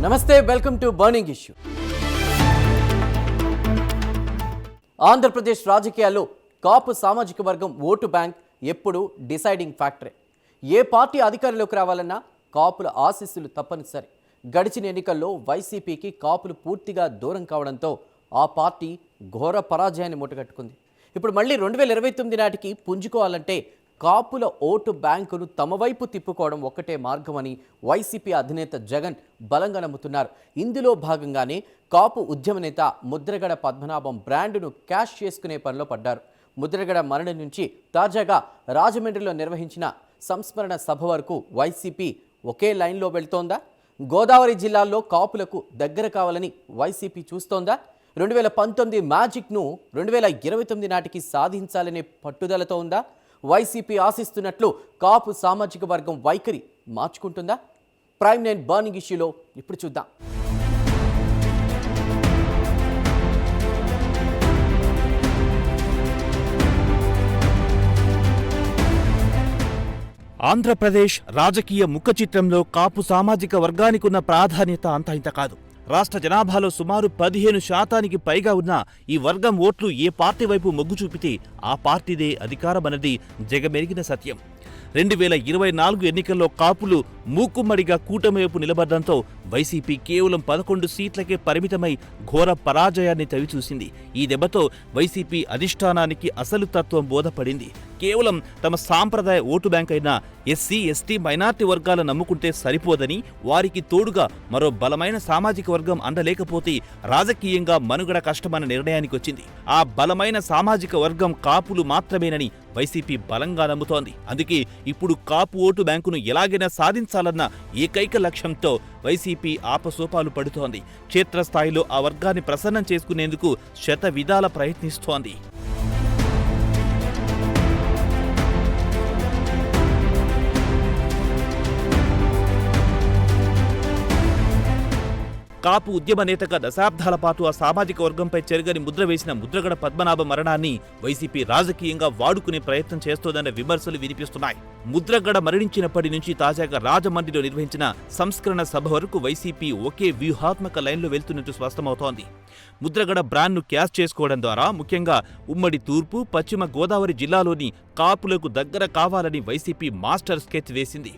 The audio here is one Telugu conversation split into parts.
నమస్తే, welcome to burning issue. Andhra Pradesh రాజకీయాల్లో కాపు సామాజిక వర్గం ఓటు బ్యాంక్ ఎప్పుడు డిసైడింగ్ ఫ్యాక్టరే. ఏ పార్టీ అధికారంలోకి రావాలన్నా కాపుల ఆశీస్సులు తప్పనిసరి. గడిచిన ఎన్నికల్లో వైసీపీకి కాపులు పూర్తిగా దూరం కావడంతో ఆ పార్టీ ఘోర పరాజయాన్ని మూటగట్టుకుంది. ఇప్పుడు మళ్ళీ 2029 నాటికి పుంజుకోవాలంటే కాపుల ఓటు బ్యాంకును తమ వైపు తిప్పుకోవడం ఒక్కటే మార్గమని వైసీపీ అధినేత జగన్ బలంగా నమ్ముతున్నారు. ఇందులో భాగంగానే కాపు ఉద్యమ నేత ముద్రగడ పద్మనాభం బ్రాండును క్యాష్ చేసుకునే పనిలో పడ్డారు. ముద్రగడ మరణం నుంచి తాజాగా రాజమండ్రిలో నిర్వహించిన సంస్మరణ సభ వరకు వైసీపీ ఒకే లైన్లో వెళ్తోందా? గోదావరి జిల్లాల్లో కాపులకు దగ్గర కావాలని వైసీపీ చూస్తోందా? 2019 మ్యాజిక్ను 2029 నాటికి సాధించాలనే పట్టుదలతో ఉందా? వైసీపీ ఆశిస్తున్నట్లు కాపు సామాజిక వర్గం వైఖరి మార్చుకుంటుందా? ప్రైమ్ 9 బర్నింగ్ ఇష్యూలో ఇప్పుడు చూద్దాం. ఆంధ్రప్రదేశ్ రాజకీయ ముఖ చిత్రంలో కాపు సామాజిక వర్గానికున్న ప్రాధాన్యత అంత ఇంత కాదు. రాష్ట్ర జనాభాలో సుమారు 15% పైగా ఉన్న ఈ వర్గం ఓట్లు ఏ పార్టీ వైపు మొగ్గు చూపితే ఆ పార్టీదే అధికారమన్నది జగమెరిగిన సత్యం. 2024 ఎన్నికల్లో కాపులు మూకుమ్మడిగా కూటమి వైపు నిలబడడంతో వైసీపీ కేవలం 11 సీట్లకే పరిమితమై ఘోర పరాజయాన్ని చవిచూసింది. ఈ దెబ్బతో వైసీపీ అధిష్టానానికి అసలు తత్వం బోధపడింది. కేవలం తమ సాంప్రదాయ ఓటు బ్యాంక్ అయిన ఎస్సీ, ఎస్టీ, మైనార్టీ వర్గాలను నమ్ముకుంటే సరిపోదని, వారికి తోడుగా మరో బలమైన సామాజిక వర్గం అందలేకపోతే రాజకీయంగా మనుగడ కష్టమన్న నిర్ణయానికి వచ్చింది. ఆ బలమైన సామాజిక వర్గం కాపులు మాత్రమేనని వైసీపీ బలంగా నమ్ముతోంది. అందుకే ఇప్పుడు కాపు ఓటు బ్యాంకును ఎలాగైనా సాధించాలన్న ఏకైక లక్ష్యంతో వైసీపీ ఆపసోపాలు పడుతోంది. క్షేత్రస్థాయిలో ఆ వర్గాన్ని ప్రసన్నం చేసుకునేందుకు శత విధాల ప్రయత్నిస్తోంది. కాపు ఉద్యమ నేతగా దశాబ్దాల పాటు ఆ సామాజిక వర్గంపై చెరగని ముద్ర వేసిన ముద్రగడ పద్మనాభ మరణాన్ని వైసీపీ రాజకీయంగా వాడుకునే ప్రయత్నం చేస్తోందన్న విమర్శలు వినిపిస్తున్నాయి. ముద్రగడ మరణించినప్పటి నుంచి తాజాగా రాజమండ్రిలో నిర్వహించిన సంస్కరణ సభ వరకు వైసీపీ ఒకే వ్యూహాత్మక లైన్లో వెళ్తున్నట్టు స్పష్టమవుతోంది. ముద్రగడ బ్రాండ్ను క్యాష్ చేసుకోవడం ద్వారా ముఖ్యంగా ఉమ్మడి తూర్పు, పశ్చిమ గోదావరి జిల్లాలోని కాపులకు దగ్గర కావాలని వైసీపీ మాస్టర్ స్కెచ్ వేసింది.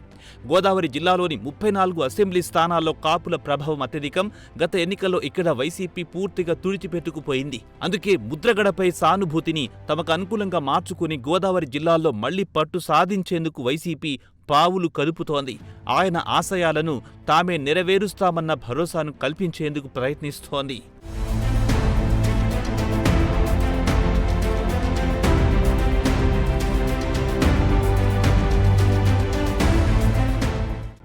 గోదావరి జిల్లాలోని 34 అసెంబ్లీ స్థానాల్లో కాపుల ప్రభావం అత్యధికం. గత ఎన్నికల్లో ఇక్కడ వైసీపీ పూర్తిగా తుడిచిపెట్టుకుపోయింది. అందుకే ముద్రగడపై సానుభూతిని తమకు అనుకూలంగా మార్చుకుని గోదావరి జిల్లాల్లో మళ్లీ పట్టు సాధించేందుకు వైసీపీ పావులు కదుపుతోంది. ఆయన ఆశయాలను తామే నెరవేరుస్తామన్న భరోసాను కల్పించేందుకు ప్రయత్నిస్తోంది.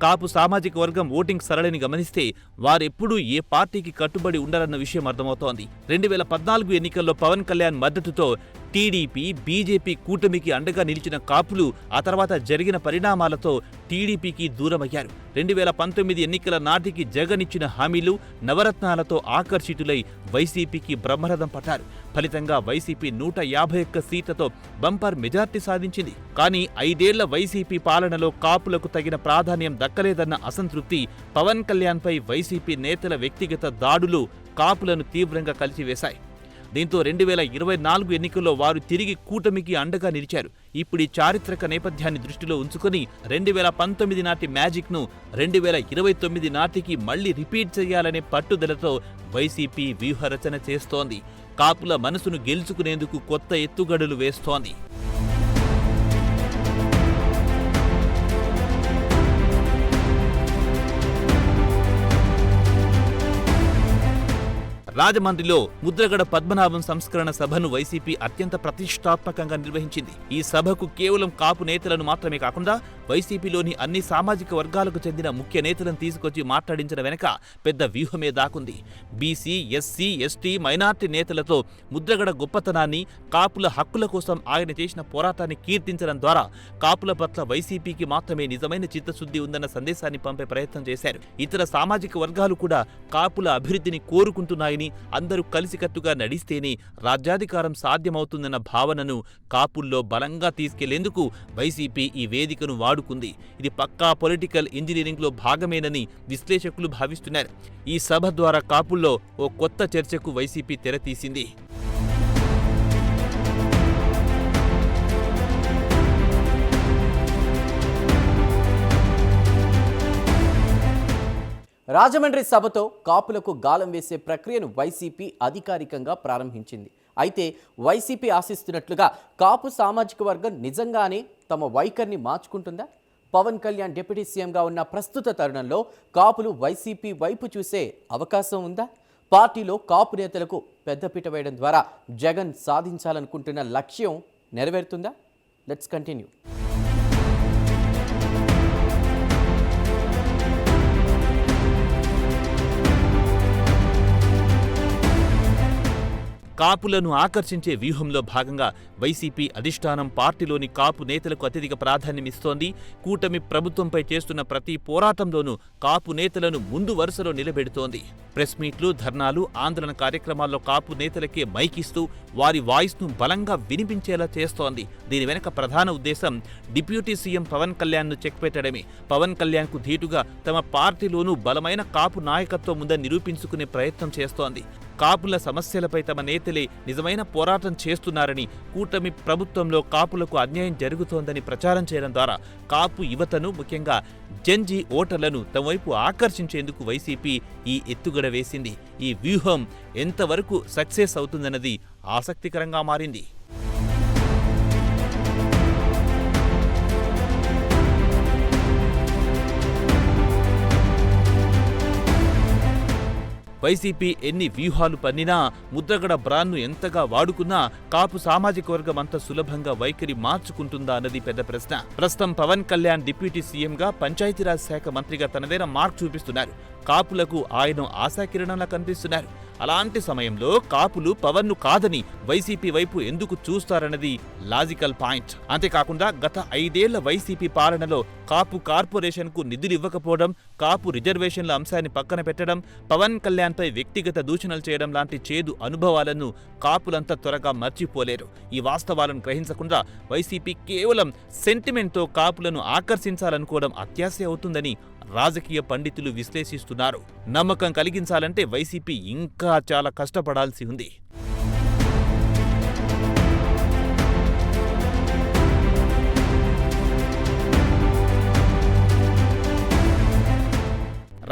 కాపు సామాజిక వర్గం ఓటింగ్ సరళిని గమనిస్తే వారెప్పుడూ ఏ పార్టీకి కట్టుబడి ఉండరన్న విషయం అర్థమవుతోంది. 2014 ఎన్నికల్లో పవన్ కళ్యాణ్ మద్దతుతో టీడీపీ, బీజేపీ కూటమికి అండగా నిలిచిన కాపులు ఆ తర్వాత జరిగిన పరిణామాలతో టీడీపీకి దూరమయ్యారు. 2019 ఎన్నికల నాటికి జగన్ ఇచ్చిన హామీలు, నవరత్నాలతో ఆకర్షితులై వైసీపీకి బ్రహ్మరథం పట్టారు. ఫలితంగా వైసీపీ 151 సీట్లతో బంపర్ మెజార్టీ సాధించింది. కానీ 5 ఏళ్ల వైసీపీ పాలనలో కాపులకు తగిన ప్రాధాన్యం దక్కలేదన్న అసంతృప్తి, పవన్ కళ్యాణ్పై వైసీపీ నేతల వ్యక్తిగత దాడులు కాపులను తీవ్రంగా కలిచివేశాయి. దీంతో 2024 ఎన్నికల్లో వారు తిరిగి కూటమికి అండగా నిలిచారు. ఇప్పుడు ఈ చారిత్రక నేపథ్యాన్ని దృష్టిలో ఉంచుకుని 2019 నాటి మ్యాజిక్ను 2029 నాటికి మళ్లీ రిపీట్ చేయాలనే పట్టుదలతో వైసీపీ వ్యూహరచన చేస్తోంది. కాపుల మనసును గెలుచుకునేందుకు కొత్త ఎత్తుగడలు వేస్తోంది. రాజమండ్రిలో ముద్రగడ పద్మనాభం సంస్కరణ సభను వైసీపీ అత్యంత ప్రతిష్టాత్మకంగా నిర్వహించింది. ఈ సభకు కేవలం కాపు నేతలను మాత్రమే కాకుండా వైసీపీలోని అన్ని సామాజిక వర్గాలకు చెందిన ముఖ్య నేతలను తీసుకొచ్చి మాట్లాడించిన వెనక పెద్ద వ్యూహమే దాకుంది. బీసీ, ఎస్సీ, ఎస్టీ, మైనార్టీ నేతలతో ముద్రగడ గొప్పతనాన్ని, కాపుల హక్కుల కోసం ఆయన చేసిన పోరాటాన్ని కీర్తించడం ద్వారా కాపుల పట్ల వైసీపీకి మాత్రమే నిజమైన చిత్తశుద్ధి ఉందన్న సందేశాన్ని పంపే ప్రయత్నం చేశారు. ఇతర సామాజిక వర్గాలు కూడా కాపుల అభివృద్ధిని కోరుకుంటున్నాయని, అందరూ కలిసికట్టుగా నడిస్తేనే రాజ్యాధికారం సాధ్యమవుతుందన్న భావనను కాపుల్లో బలంగా తీసుకెళ్లేందుకు వైసీపీ ఈ వేదికను వాడుకుంది. ఇది పక్కా పొలిటికల్ ఇంజనీరింగ్లో భాగమేనని విశ్లేషకులు భావిస్తున్నారు. ఈ సభ ద్వారా కాపుల్లో ఓ కొత్త చర్చకు వైసీపీ తెరతీసింది. రాజమండ్రి సభతో కాపులకు గాలం వేసే ప్రక్రియను వైసీపీ అధికారికంగా ప్రారంభించింది. అయితే వైసీపీ ఆశిస్తున్నట్లుగా కాపు సామాజిక వర్గం నిజంగానే తమ వైఖరిని మార్చుకుంటుందా? పవన్ కళ్యాణ్ డిప్యూటీ సీఎంగా ఉన్న ప్రస్తుత తరుణంలో కాపులు వైసీపీ వైపు చూసే అవకాశం ఉందా? పార్టీలో కాపు నేతలకు పెద్దపీట వేయడం ద్వారా జగన్ సాధించాలనుకుంటున్న లక్ష్యం నెరవేరుతుందా? Let's continue. కాపులను ఆకర్షించే వ్యూహంలో భాగంగా వైసీపీ అధిష్టానం పార్టీలోని కాపు నేతలకు అత్యధిక ప్రాధాన్యమిస్తోంది. కూటమి ప్రభుత్వంపై చేస్తున్న ప్రతి పోరాటంలోనూ కాపు నేతలను ముందు వరుసలో నిలబెడుతోంది. ప్రెస్ మీట్లు, ధర్నాలు, ఆందోళన కార్యక్రమాల్లో కాపు నేతలకే మైకిస్తూ వారి వాయిస్ను బలంగా వినిపించేలా చేస్తోంది. దీని వెనక ప్రధాన ఉద్దేశం డిప్యూటీ సీఎం పవన్ కళ్యాణ్ను చెక్ పెట్టడమే. పవన్ కళ్యాణ్కు ధీటుగా తమ పార్టీలోనూ బలమైన కాపు నాయకత్వం ఉందని నిరూపించుకునే ప్రయత్నం చేస్తోంది. కాపుల సమస్యలపై తమ నేతలే నిజమైన పోరాటం చేస్తున్నారని, కూటమి ప్రభుత్వంలో కాపులకు అన్యాయం జరుగుతోందని ప్రచారం చేయడం ద్వారా కాపు యువతను, ముఖ్యంగా జెన్జీ ఓటర్లను తమ వైపు ఆకర్షించేందుకు వైసీపీ ఈ ఎత్తుగడ వేసింది. ఈ వ్యూహం ఎంతవరకు సక్సెస్ అవుతుందన్నది ఆసక్తికరంగా మారింది. వైసీపీ ఎన్ని వ్యూహాలు పన్నినా, ముద్రగడ బ్రాండ్ను ఎంతగా వాడుకున్నా కాపు సామాజిక వర్గం అంత సులభంగా వైఖరి మార్చుకుంటుందా అన్నది పెద్ద ప్రశ్న. ప్రస్తుతం పవన్ కళ్యాణ్ డిప్యూటీ సీఎంగా, పంచాయతీరాజ్ శాఖ మంత్రిగా తనదైన మార్క్ చూపిస్తున్నారు. కాపులకు ఆయన ఆశాకిరణంలా కనిపిస్తున్నారు. అలాంటి సమయంలో కాపులు పవన్ను కాదని వైసీపీ వైపు ఎందుకు చూస్తారన్నది లాజికల్ పాయింట్. అంతేకాకుండా గత 5 ఏళ్ల వైసీపీ పాలనలో కాపు కార్పొరేషన్కు నిధులు ఇవ్వకపోవడం, కాపు రిజర్వేషన్ల అంశాన్ని పక్కన పెట్టడం, పవన్ కళ్యాణ్పై వ్యక్తిగత దూషణలు చేయడం లాంటి చేదు అనుభవాలను కాపులంతా త్వరగా మర్చిపోలేరు. ఈ వాస్తవాలను గ్రహించకుండా వైసీపీ కేవలం సెంటిమెంట్తో కాపులను ఆకర్షించాలనుకోవడం అత్యాశ అవుతుందని రాజకీయ పండితులు విశ్లేషిస్తున్నారు. నమ్మకం కలిగించాలంటే వైసీపీ ఇంకా చాలా కష్టపడాల్సి ఉంది.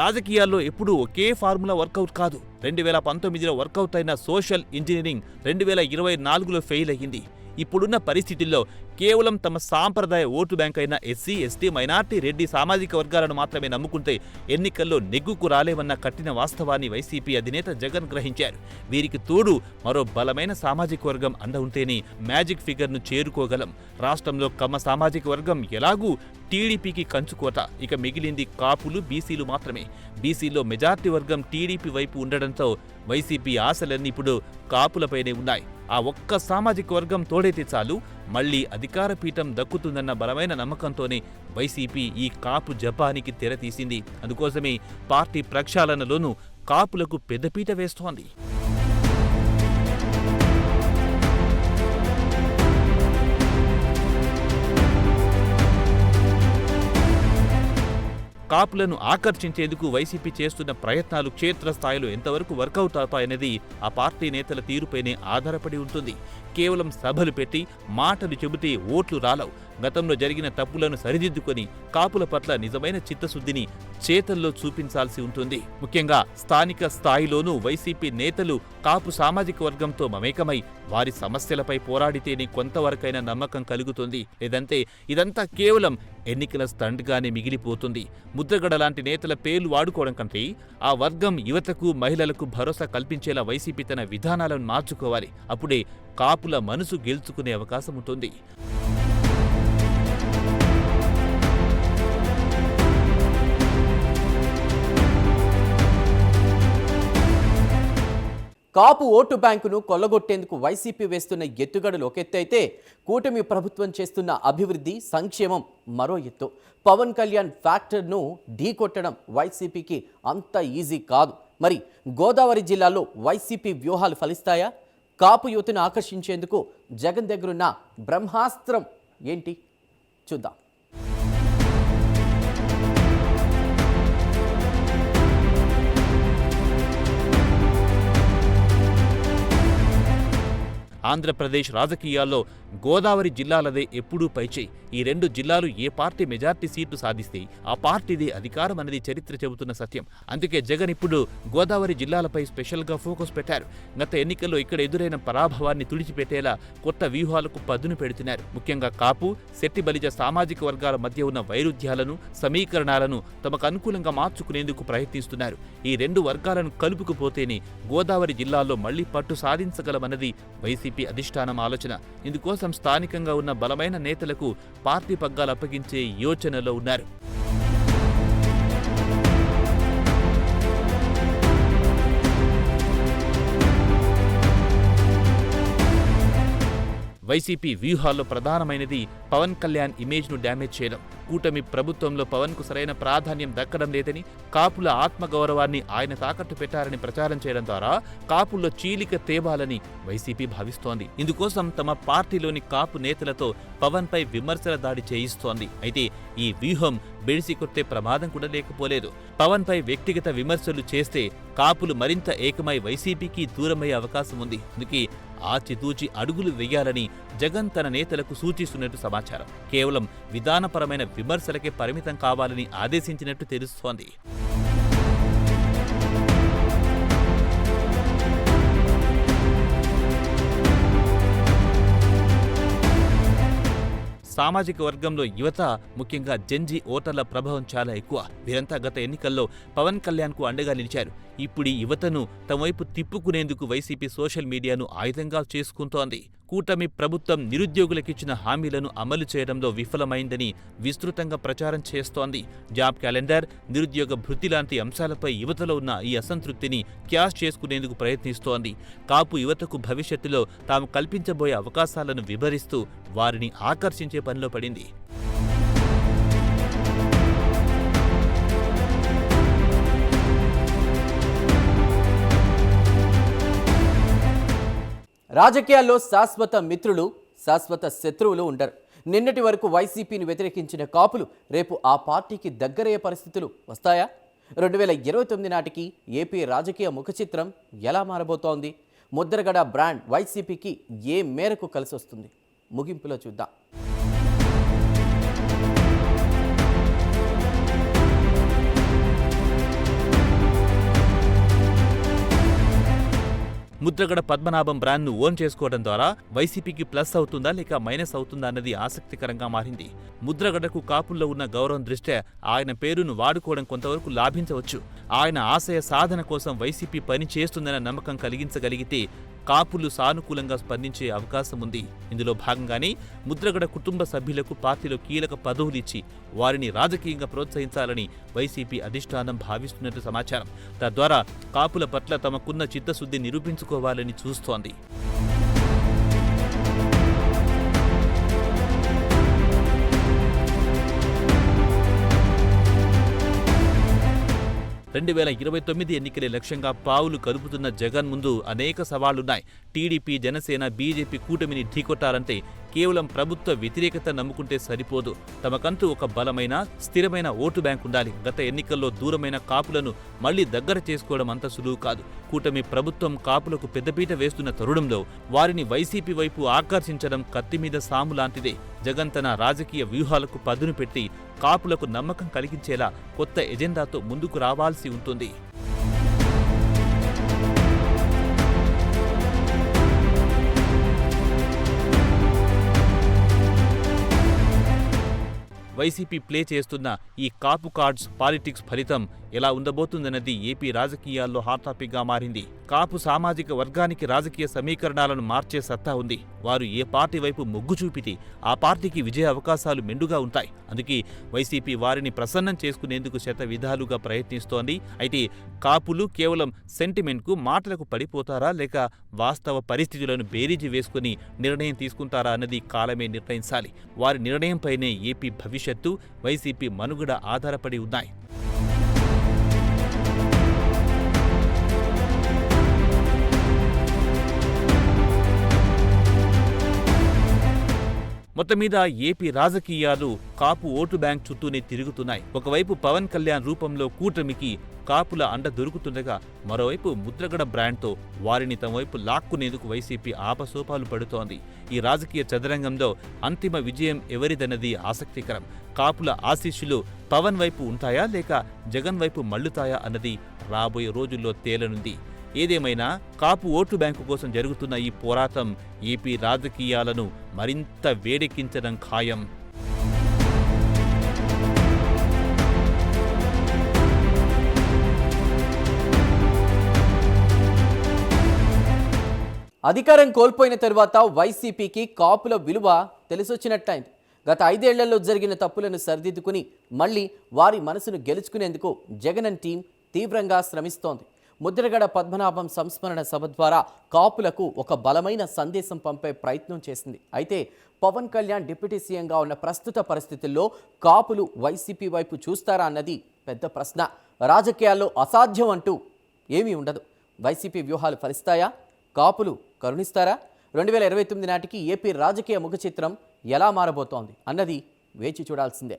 రాజకీయాల్లో ఎప్పుడూ ఒకే ఫార్ములా వర్కౌట్ కాదు. 2019లో వర్కౌట్ అయిన సోషల్ ఇంజనీరింగ్ 2024లో ఫెయిల్ అయ్యింది. ఇప్పుడున్న పరిస్థితుల్లో కేవలం తమ సాంప్రదాయ ఓటు బ్యాంక్ అయిన ఎస్సీ, ఎస్టీ, మైనార్టీ, రెడ్డి సామాజిక వర్గాలను మాత్రమే నమ్ముకుంటే ఎన్నికల్లో నెగ్గుకు రాలేవన్న కఠిన వాస్తవాన్ని వైసీపీ అధినేత జగన్ గ్రహించారు. వీరికి తోడు మరో బలమైన సామాజిక వర్గం అండ ఉంటేనే మ్యాజిక్ ఫిగర్ను చేరుకోగలం. రాష్ట్రంలో కమ్మ సామాజిక వర్గం ఎలాగూ టీడీపీకి కంచుకోట. ఇక మిగిలింది కాపులు, బీసీలు మాత్రమే. బీసీలో మెజార్టీ వర్గం టీడీపీ వైపు ఉండడంతో వైసీపీ ఆశలన్నీ ఇప్పుడు కాపులపైనే ఉన్నాయి. ఆ ఒక్క సామాజిక వర్గం తోడైతే చాలు, మళ్లీ అధికార పీఠం దక్కుతుందన్న బలమైన నమ్మకంతోనే వైసీపీ ఈ కాపు జపానికి తెరతీసింది. అందుకోసమే పార్టీ ప్రక్షాళనలోనూ కాపులకు పెద్దపీట వేస్తోంది. కాపులను ఆకర్షించేందుకు వైసీపీ చేస్తున్న ప్రయత్నాలు క్షేత్రస్థాయిలో ఎంతవరకు వర్కౌట్ అవుతాయనేది ఆ పార్టీ నేతల తీరుపైనే ఆధారపడి ఉంటుంది. కేవలం సభలు పెట్టి మాటలు చెబితే ఓట్లు రాలవు. గతంలో జరిగిన తప్పులను సరిదిద్దుకొని కాపుల పట్ల నిజమైన చిత్తశుద్ధిని చేతల్లో చూపించాల్సి ఉంటుంది. ముఖ్యంగా స్థానిక స్థాయిలోనూ వైసీపీ నేతలు కాపు సామాజిక వర్గంతో మమేకమై వారి సమస్యలపై పోరాడితేనే కొంతవరకైనా నమ్మకం కలుగుతుంది. లేదంటే ఇదంతా కేవలం ఎన్నికల స్టంట్గానే మిగిలిపోతుంది. ముద్రగడ లాంటి నేతల పేర్లు వాడుకోవడం కంటే ఆ వర్గం యువతకు, మహిళలకు భరోసా కల్పించేలా వైసీపీ తన విధానాలను మార్చుకోవాలి. అప్పుడే కాపుల మనసు గెలుచుకునే అవకాశం ఉంటుంది. కాపు ఓటు బ్యాంకును కొల్లగొట్టేందుకు వైసీపీ వేస్తున్న ఎత్తుగడలు ఒక ఎత్తు అయితే కూటమి ప్రభుత్వం చేస్తున్న అభివృద్ధి సంక్షేమం మరో ఎత్తు. పవన్ కళ్యాణ్ ఫ్యాక్టర్ను ఢీకొట్టడం వైసీపీకి అంత ఈజీ కాదు. మరి గోదావరి జిల్లాలో వైసీపీ వ్యూహాలు ఫలిస్తాయా? కాపు యువతను ఆకర్షించేందుకు జగన్ దగ్గరున్న బ్రహ్మాస్త్రం ఏంటి చూద్దాం. ఆంధ్రప్రదేశ్ రాజకీయాల్లో గోదావరి జిల్లాలదే ఎప్పుడూ పైచేయి. ఈ రెండు జిల్లాలు ఏ పార్టీ మెజార్టీ సీట్లు సాధిస్తే ఆ పార్టీదే అధికారం అనేది చరిత్ర చెబుతున్న సత్యం. అందుకే జగన్ ఇప్పుడు గోదావరి జిల్లాలపై స్పెషల్గా ఫోకస్ పెట్టారు. గత ఎన్నికల్లో ఇక్కడ ఎదురైన పరాభవాన్ని తుడిచిపెట్టేలా కొత్త వ్యూహాలకు పదును పెడుతున్నారు. ముఖ్యంగా కాపు, శెట్టి బలిజ సామాజిక వర్గాల మధ్య ఉన్న వైరుధ్యాలను, సమీకరణాలను తమకు అనుకూలంగా మార్చుకునేందుకు ప్రయత్నిస్తున్నారు. ఈ రెండు వర్గాలను కలుపుకుపోతేనే గోదావరి జిల్లాల్లో మళ్లీ పట్టు సాధించగలమన్నది వైసీపీ అధిష్టానం ఆలోచన. ఇందుకోసం స్థానికంగా ఉన్న బలమైన నేతలకు పార్టీ పగ్గాలు అప్పగించే యోచనలో ఉన్నారు. వైసీపీ వ్యూహాల్లో ప్రధానమైనది పవన్ కళ్యాణ్ ఇమేజ్ను డ్యామేజ్ చేయడం. కూటమి ప్రభుత్వంలో పవన్కు సరైన ప్రాధాన్యం దక్కడం లేదని, కాపుల ఆత్మగౌరవాన్ని ఆయన తాకట్టు పెట్టారని ప్రచారం చేయడం ద్వారా కాపుల్లో చీలిక తేవాలని వైసీపీ భావిస్తోంది. ఇందుకోసం తమ పార్టీలోని కాపు నేతలతో పవన్పై విమర్శల దాడి చేయిస్తోంది. అయితే ఈ వ్యూహం బెడిసి కొట్టే ప్రమాదం కూడా లేకపోలేదు. పవన్పై వ్యక్తిగత విమర్శలు చేస్తే కాపులు మరింత ఏకమై వైసీపీకి దూరమయ్యే అవకాశం ఉంది. అందుకే ఆచితూచి అడుగులు వేయాలని జగన్ తన నేతలకు సూచిస్తున్నట్టు సమాచారం. కేవలం విధానపరమైన విమర్శలకే పరిమితం కావాలని ఆదేశించినట్టు తెలుస్తోంది. సామాజిక వర్గంలో యువత, ముఖ్యంగా జెన్జీ ఓటర్ల ప్రభావం చాలా ఎక్కువ. వీరంతా గత ఎన్నికల్లో పవన్ కళ్యాణ్కు అండగా నిలిచారు. ఇప్పుడు ఈ యువతను తమ వైపు తిప్పుకునేందుకు వైసీపీ సోషల్ మీడియాను ఆయుధంగా చేసుకుంటోంది. కూటమి ప్రభుత్వం నిరుద్యోగులకిచ్చిన హామీలను అమలు చేయడంలో విఫలమైందని విస్తృతంగా ప్రచారం చేస్తోంది. జాబ్ క్యాలెండర్, నిరుద్యోగ భృతి లాంటి అంశాలపై యువతలో ఉన్న ఈ అసంతృప్తిని క్యాష్ చేసుకునేందుకు ప్రయత్నిస్తోంది. కాపు యువతకు భవిష్యత్తులో తాము కల్పించబోయే అవకాశాలను వివరిస్తూ వారిని ఆకర్షించే పనిలో పడింది. రాజకీయాల్లో శాశ్వత మిత్రులు, శాశ్వత శత్రువులు ఉండరు. నిన్నటి వరకు వైసీపీని వ్యతిరేకించిన కాపులు రేపు ఆ పార్టీకి దగ్గరయ్యే పరిస్థితులు వస్తాయా? 2029 నాటికి ఏపీ రాజకీయ ముఖచిత్రం ఎలా మారబోతోంది? ముద్రగడ బ్రాండ్ వైసీపీకి ఏ మేరకు కలిసి వస్తుంది? ముగింపులో చూద్దాం. ముద్రగడ పద్మనాభం బ్రాండ్ను ఓన్ చేసుకోవడం ద్వారా వైసీపీకి ప్లస్ అవుతుందా లేక మైనస్ అవుతుందా అన్నది ఆసక్తికరంగా మారింది. ముద్రగడకు కాపుల్లో ఉన్న గౌరవం దృష్ట్యా ఆయన పేరును వాడుకోవడం కొంతవరకు లాభించవచ్చు. ఆయన ఆశయ సాధన కోసం వైసీపీ పని చేస్తుందన్న నమ్మకం కలిగించగలిగితే కాపులు సానుకూలంగా స్పందించే అవకాశం ఉంది. ఇందులో భాగంగానే ముద్రగడ కుటుంబ సభ్యులకు పార్టీలో కీలక పదవులిచ్చి వారిని రాజకీయంగా ప్రోత్సహించాలని వైసీపీ అధిష్టానం భావిస్తున్నట్టు సమాచారం. తద్వారా కాపుల పట్ల తమకున్న చిత్తశుద్ధి నిరూపించుకోవాలని చూస్తోంది. ఎన్నికలే లక్ష్యంగా పావులు కదుపుతున్న జగన్ ముందు అనేక సవాళ్లున్నాయి. టీడీపీ, జనసేన, బీజేపీ కూటమిని ఢీకొట్టాలంటే కేవలం ప్రభుత్వ వ్యతిరేకత నమ్ముకుంటే సరిపోదు. తమకంటూ ఒక బలమైన, స్థిరమైన ఓటు బ్యాంక్ ఉండాలి. గత ఎన్నికల్లో దూరమైన కాపులను మళ్లీ దగ్గర చేసుకోవడం అంత సులువు కాదు. కూటమి ప్రభుత్వం కాపులకు పెద్దపీట వేస్తున్న తరుణంలో వారిని వైసీపీ వైపు ఆకర్షించడం కత్తిమీద సాము లాంటిదే. జగన్ తన రాజకీయ వ్యూహాలకు పదును పెట్టి కాపులకు నమ్మకం కలిగించేలా కొత్త ఎజెండాతో ముందుకు రావాల్సి ఉంటుంది. వైసీపీ ప్లే చేస్తున్న ఈ కాపు కార్డ్స్ పాలిటిక్స్ ఫలితం ఎలా ఉండబోతుందన్నది ఏపీ రాజకీయాల్లో హాట్ టాపిక్గా మారింది. కాపు సామాజిక వర్గానికి రాజకీయ సమీకరణాలను మార్చే సత్తా ఉంది. వారు ఏ పార్టీ వైపు మొగ్గు చూపితే ఆ పార్టీకి విజయ అవకాశాలు మెండుగా ఉంటాయి. అందుకే వైసీపీ వారిని ప్రసన్నం చేసుకునేందుకు శత విధాలుగా ప్రయత్నిస్తోంది. అయితే కాపులు కేవలం సెంటిమెంట్కు, మాటలకు పడిపోతారా లేక వాస్తవ పరిస్థితులను బేరీజు వేసుకుని నిర్ణయం తీసుకుంటారా అన్నది కాలమే నిర్ణయించాలి. వారి నిర్ణయంపైనే ఏపీ భవిష్యత్తు, వైసీపీ మనుగడ ఆధారపడి ఉన్నాయి. మొత్తం మీద ఏపీ రాజకీయాలు కాపు ఓటు బ్యాంక్ చుట్టూనే తిరుగుతున్నాయి. ఒకవైపు పవన్ కళ్యాణ్ రూపంలో కూటమికి కాపుల అండ దొరుకుతుండగా, మరోవైపు ముద్రగడ బ్రాండ్తో వారిని తమ వైపు లాక్కునేందుకు వైసీపీ ఆపసోపాలు పడుతోంది. ఈ రాజకీయ చదరంగంలో అంతిమ విజయం ఎవరిదన్నది ఆసక్తికరం. కాపుల ఆశీస్సులు పవన్ వైపు ఉంటాయా లేక జగన్ వైపు మళ్లుతాయా అన్నది రాబోయే రోజుల్లో తేలనుంది. ఏదేమైనా కాపు ఓటు బ్యాంకు కోసం జరుగుతున్న ఈ పోరాటం ఏపీ రాజకీయాలను మరింత వేడెక్కించడం ఖాయం. అధికారం కోల్పోయిన తరువాత వైసీపీకి కాపుల విలువ తెలిసొచ్చినట్లయింది. గత 5 ఏళ్లలో జరిగిన తప్పులను సరిదిద్దుకుని మళ్ళీ వారి మనసును గెలుచుకునేందుకు జగన్ టీం తీవ్రంగా శ్రమిస్తోంది. ముద్రగడ పద్మనాభం సంస్మరణ సభ ద్వారా కాపులకు ఒక బలమైన సందేశం పంపే ప్రయత్నం చేసింది. అయితే పవన్ కళ్యాణ్ డిప్యూటీ సీఎంగా ఉన్న ప్రస్తుత పరిస్థితుల్లో కాపులు వైసీపీ వైపు చూస్తారా అన్నది పెద్ద ప్రశ్న. రాజకీయాల్లో అసాధ్యం అంటూ ఏమీ ఉండదు. వైసీపీ వ్యూహాలు ఫలిస్తాయా? కాపులు కరుణిస్తారా? 2029 నాటికి ఏపీ రాజకీయ ముఖ చిత్రం ఎలా మారబోతోంది అన్నది వేచి చూడాల్సిందే.